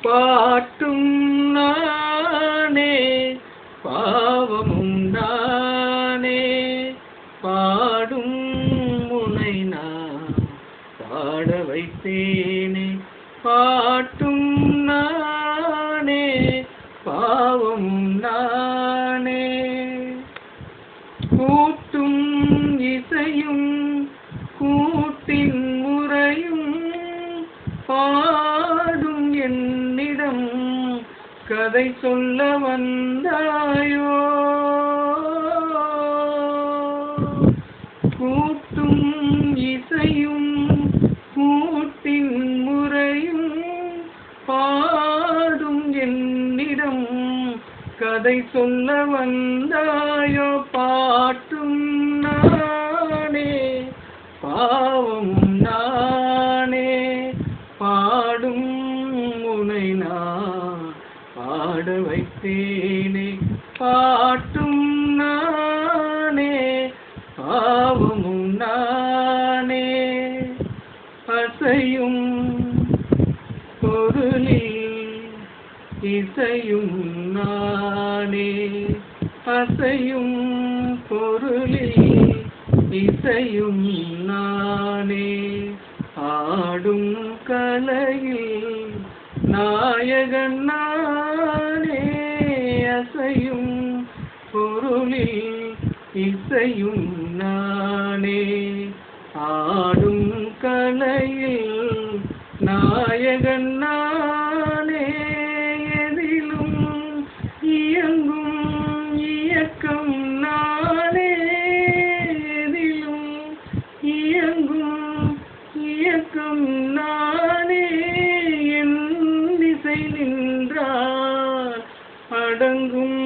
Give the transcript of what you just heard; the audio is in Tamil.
பாட்டும் நானே பாவமும் நானே பாடும் முனை நான் பாட வைத்தேனே பாட்டும் நானே பாவம் நானே கூட்டும் இசையும் கூட்டின் முறையும் பாடும் என்னிடம் கதை சொல்ல வந்தாயோ கூட்டும் இசையும் கூட்டின் முறையும் பாடும் என்னிடம் கதை சொல்ல வந்தாயோ பாட்டும் நானே பாவம் நானே பாடும் முனை நான் பாட வைத்தேனே பாட்டும் நானே பாவமும் நானே அசையும் பொருளில் இசையும் நானே அசையும் பொருளில் இசையும் நானே ஆடும் கலையில் நாயகன் நானே அசையும் பொருளில் இசையும் நானே ஆடும் கலையில் நாயகன் நானே எதிலும் இயங்கும் இயக்கம் நானே எதிலும் இயங்கும் இயக்கம் நானே என் திசை நின்றால் அடங்கும்